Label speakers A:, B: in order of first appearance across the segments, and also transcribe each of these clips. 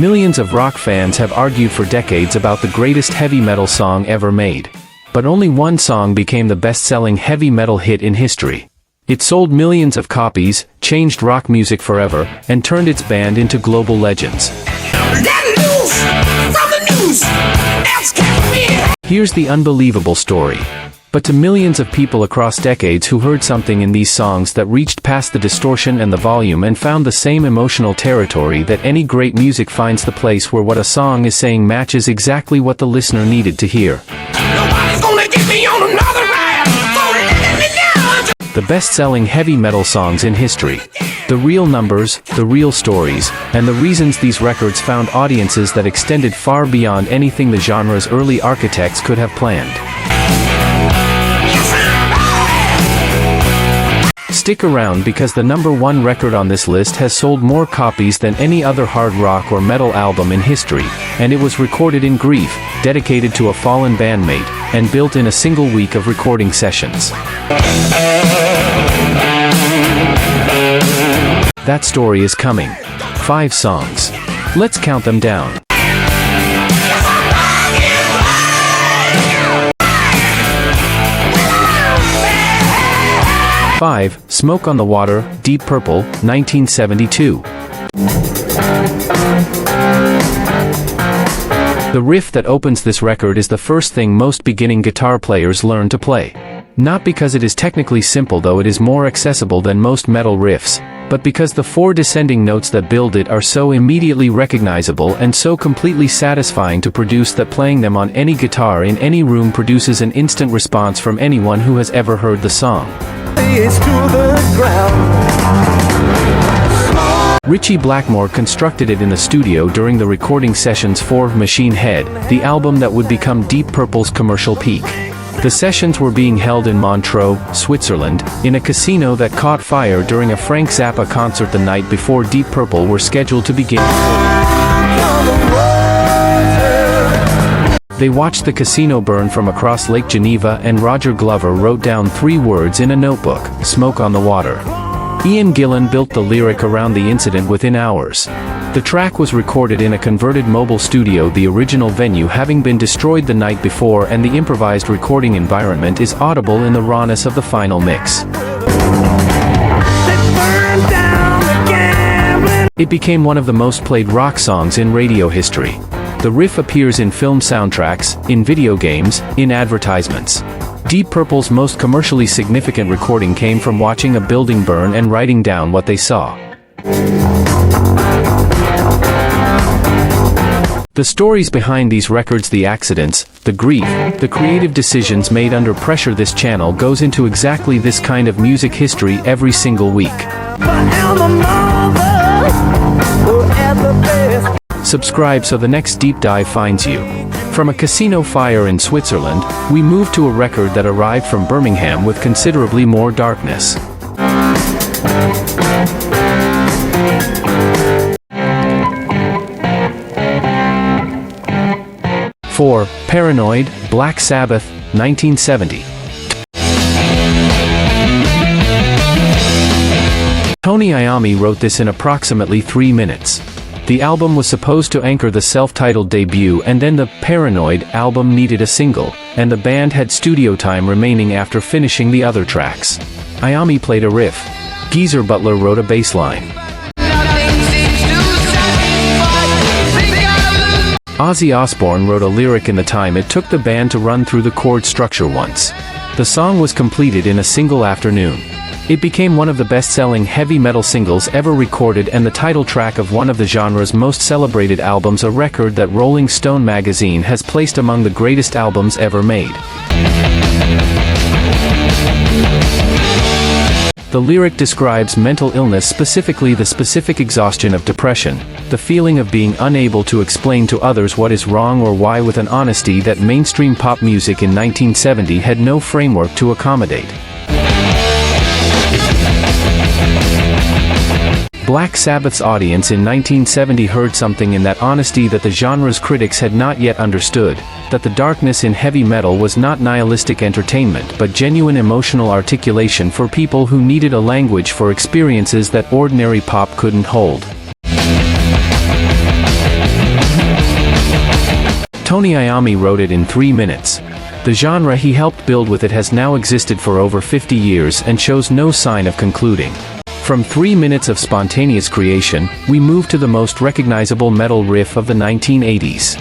A: Millions of rock fans have argued for decades about the greatest heavy metal song ever made. But only one song became the best-selling heavy metal hit in history. It sold millions of copies, changed rock music forever, and turned its band into global legends. Here's the unbelievable story. But to millions of people across decades who heard something in these songs that reached past the distortion and the volume and found the same emotional territory that any great music finds, the place where what a song is saying matches exactly what the listener needed to hear.
B: Nobody's gonna get me on another ride.
A: The best-selling heavy metal songs in history. The real numbers, the real stories, and the reasons these records found audiences that extended far beyond anything the genre's early architects could have planned. Stick around, because the #1 record on this list has sold more copies than any other hard rock or metal album in history, and it was recorded in grief, dedicated to a fallen bandmate, and built in a single week of recording sessions. That story is coming. 5 songs. Let's count them down. 5. Smoke on the Water, Deep Purple, 1972. The riff that opens this record is the first thing most beginning guitar players learn to play. Not because it is technically simple, though it is more accessible than most metal riffs, but because the 4 descending notes that build it are so immediately recognizable and so completely satisfying to produce that playing them on any guitar in any room produces an instant response from anyone who has ever heard the song. Ritchie Blackmore constructed it in the studio during the recording sessions for Machine Head, the album that would become Deep Purple's commercial peak. The sessions were being held in Montreux, Switzerland, in a casino that caught fire during a Frank Zappa concert the night before Deep Purple were scheduled to begin. They watched the casino burn from across Lake Geneva, and Roger Glover wrote down 3 words in a notebook: "Smoke on the Water." Ian Gillan built the lyric around the incident within hours. The track was recorded in a converted mobile studio, the original venue having been destroyed the night before, and the improvised recording environment is audible in the rawness of the final mix. It became one of the most played rock songs in radio history. The riff appears in film soundtracks, in video games, in advertisements. Deep Purple's most commercially significant recording came from watching a building burn and writing down what they saw. The stories behind these records, the accidents, the grief, the creative decisions made under pressure. This channel goes into exactly this kind of music history every single week. Subscribe so the next deep dive finds you. From a casino fire in Switzerland, we move to a record that arrived from Birmingham with considerably more darkness. 4. Paranoid, Black Sabbath, 1970. Tony Iommi wrote this in approximately 3 minutes. The album was supposed to anchor the self-titled debut, and then the Paranoid album needed a single, and the band had studio time remaining after finishing the other tracks. Iommi played a riff. Geezer Butler wrote a bass line. Ozzy Osbourne wrote a lyric in the time it took the band to run through the chord structure once. The song was completed in a single afternoon. It became one of the best-selling heavy metal singles ever recorded and the title track of one of the genre's most celebrated albums, a record that Rolling Stone magazine has placed among the greatest albums ever made. The lyric describes mental illness, specifically the specific exhaustion of depression, the feeling of being unable to explain to others what is wrong or why, with an honesty that mainstream pop music in 1970 had no framework to accommodate. Black Sabbath's audience in 1970 heard something in that honesty that the genre's critics had not yet understood, that the darkness in heavy metal was not nihilistic entertainment but genuine emotional articulation for people who needed a language for experiences that ordinary pop couldn't hold. Tony Iommi wrote it in 3 minutes. The genre he helped build with it has now existed for over 50 years and shows no sign of concluding. From 3 minutes of spontaneous creation, we move to the most recognizable metal riff of the 1980s.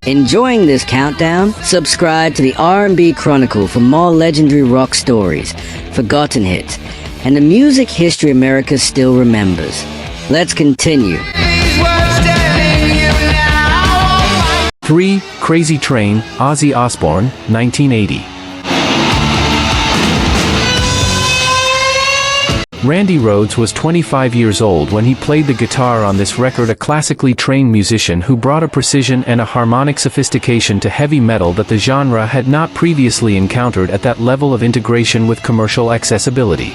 C: Enjoying this countdown? Subscribe to the R&B Chronicle for more legendary rock stories, forgotten hits, and the music history America still remembers. Let's continue.
A: 3. Crazy Train, Ozzy Osbourne, 1980. Randy Rhoads was 25 years old when he played the guitar on this record, a classically trained musician who brought a precision and a harmonic sophistication to heavy metal that the genre had not previously encountered at that level of integration with commercial accessibility.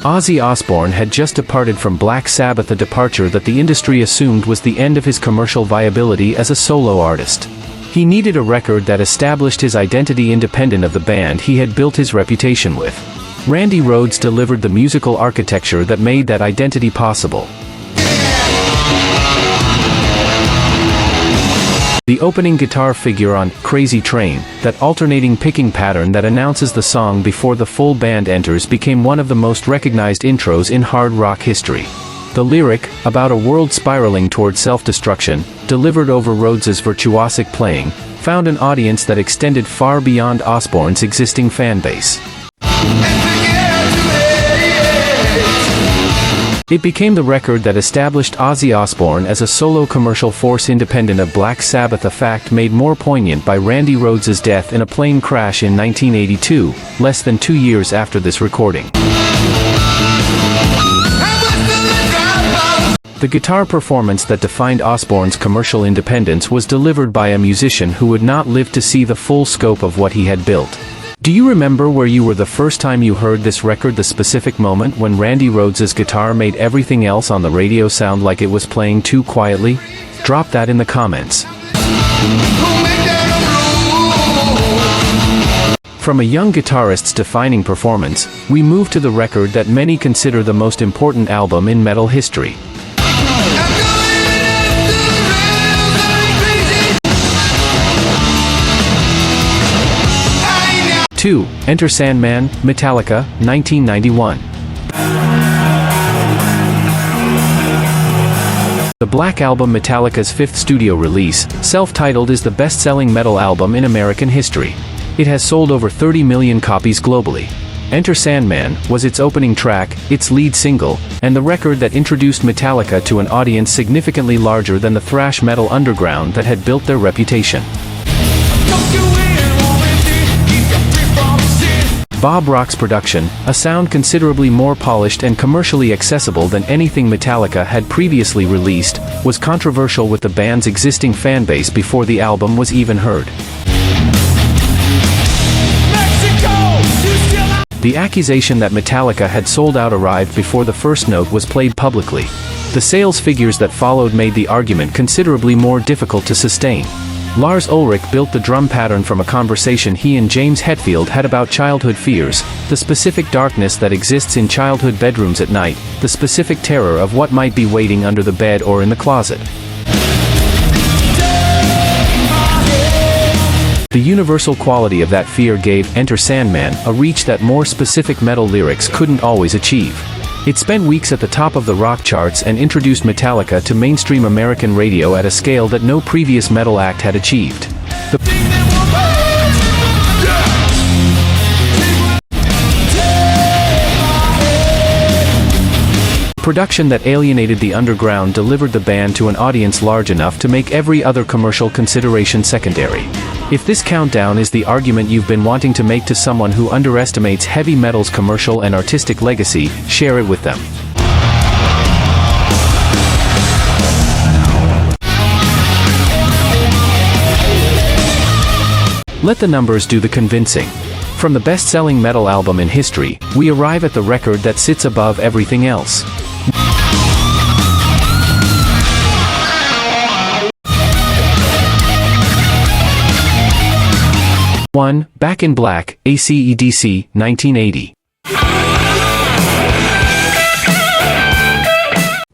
A: Ozzy Osbourne had just departed from Black Sabbath, a departure that the industry assumed was the end of his commercial viability as a solo artist. He needed a record that established his identity independent of the band he had built his reputation with. Randy Rhoads delivered the musical architecture that made that identity possible. The opening guitar figure on Crazy Train, that alternating picking pattern that announces the song before the full band enters, became one of the most recognized intros in hard rock history. The lyric, about a world spiraling toward self-destruction, delivered over Rhodes's virtuosic playing, found an audience that extended far beyond Osbourne's existing fan base. It became the record that established Ozzy Osbourne as a solo commercial force independent of Black Sabbath, a fact made more poignant by Randy Rhoads's death in a plane crash in 1982, less than 2 years after this recording. The guitar performance that defined Osbourne's commercial independence was delivered by a musician who would not live to see the full scope of what he had built. Do you remember where you were the first time you heard this record, the specific moment when Randy Rhoads's guitar made everything else on the radio sound like it was playing too quietly? Drop that in the comments. From a young guitarist's defining performance, we move to the record that many consider the most important album in metal history. 2. Enter Sandman, Metallica, 1991. The Black Album, Metallica's fifth studio release, self-titled, is the best-selling metal album in American history. It has sold over 30 million copies globally. Enter Sandman was its opening track, its lead single, and the record that introduced Metallica to an audience significantly larger than the thrash metal underground that had built their reputation. Bob Rock's production, a sound considerably more polished and commercially accessible than anything Metallica had previously released, was controversial with the band's existing fanbase before the album was even heard. The accusation that Metallica had sold out arrived before the first note was played publicly. The sales figures that followed made the argument considerably more difficult to sustain. Lars Ulrich built the drum pattern from a conversation he and James Hetfield had about childhood fears, the specific darkness that exists in childhood bedrooms at night, the specific terror of what might be waiting under the bed or in the closet. The universal quality of that fear gave Enter Sandman a reach that more specific metal lyrics couldn't always achieve. It spent weeks at the top of the rock charts and introduced Metallica to mainstream American radio at a scale that no previous metal act had achieved. The production that alienated the underground delivered the band to an audience large enough to make every other commercial consideration secondary. If this countdown is the argument you've been wanting to make to someone who underestimates heavy metal's commercial and artistic legacy, share it with them. Let the numbers do the convincing. From the best-selling metal album in history, we arrive at the record that sits above everything else. 1. Back in Black, AC/DC, 1980.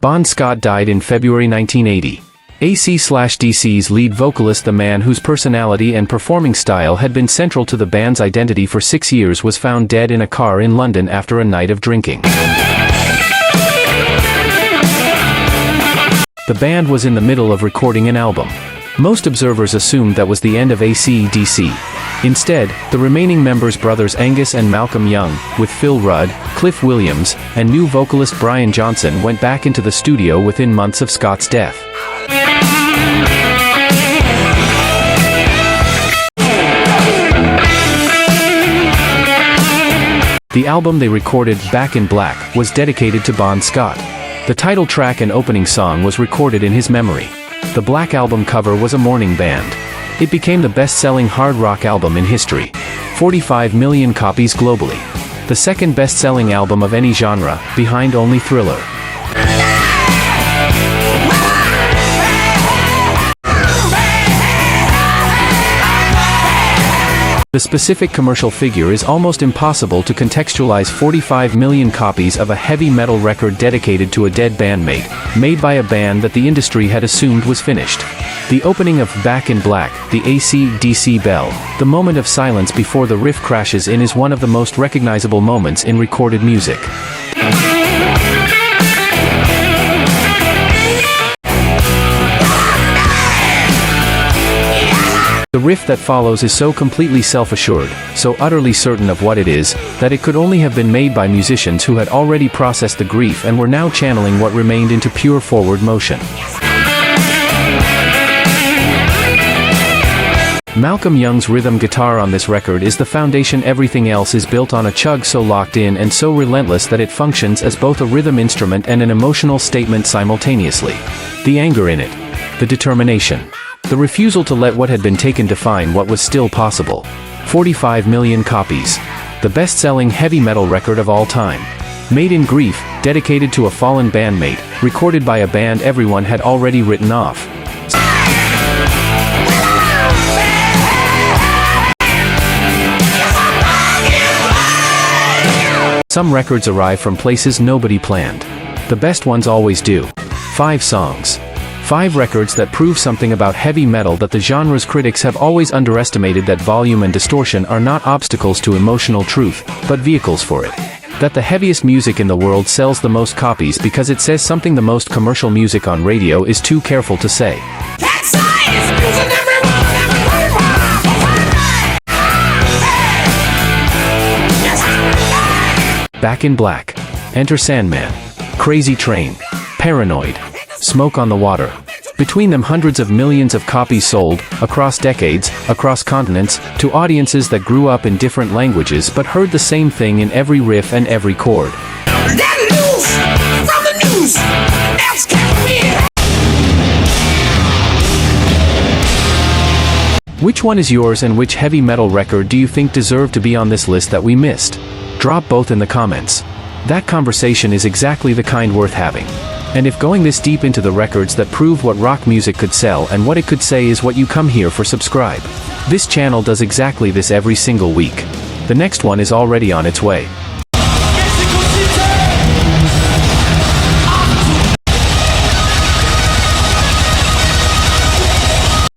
A: Bon Scott died in February 1980. AC/DC's lead vocalist, the man whose personality and performing style had been central to the band's identity for 6 years, was found dead in a car in London after a night of drinking. The band was in the middle of recording an album. Most observers assumed that was the end of AC/DC. Instead, the remaining members, brothers Angus and Malcolm Young, with Phil Rudd, Cliff Williams, and new vocalist Brian Johnson, went back into the studio within months of Scott's death. The album they recorded, Back in Black, was dedicated to Bon Scott. The title track and opening song was recorded in his memory. The Black Album cover was a mourning band. It became the best-selling hard rock album in history. 45 million copies globally. The second best-selling album of any genre, behind only Thriller. The specific commercial figure is almost impossible to contextualize. 45 million copies of a heavy metal record dedicated to a dead bandmate, made by a band that the industry had assumed was finished. The opening of Back in Black, the AC/DC bell, the moment of silence before the riff crashes in, is one of the most recognizable moments in recorded music. The riff that follows is so completely self-assured, so utterly certain of what it is, that it could only have been made by musicians who had already processed the grief and were now channeling what remained into pure forward motion. Malcolm Young's rhythm guitar on this record is the foundation. Everything else is built on a chug so locked in and so relentless that it functions as both a rhythm instrument and an emotional statement simultaneously. The anger in it. The determination. The refusal to let what had been taken define what was still possible. 45 million copies. The best-selling heavy metal record of all time. Maiden Grief, dedicated to a fallen bandmate, recorded by a band everyone had already written off. Some records arrive from places nobody planned. The best ones always do. 5 songs. 5 records that prove something about heavy metal that the genre's critics have always underestimated: that volume and distortion are not obstacles to emotional truth, but vehicles for it. That the heaviest music in the world sells the most copies because it says something the most commercial music on radio is too careful to say. Back in Black. Enter Sandman. Crazy Train. Paranoid. Smoke on the Water. Between them, hundreds of millions of copies sold, across decades, across continents, to audiences that grew up in different languages but heard the same thing in every riff and every chord. Which one is yours, and which heavy metal record do you think deserved to be on this list that we missed? Drop both in the comments. That conversation is exactly the kind worth having. And if going this deep into the records that prove what rock music could sell and what it could say is what you come here for, subscribe. This channel does exactly this every single week. The next one is already on its way.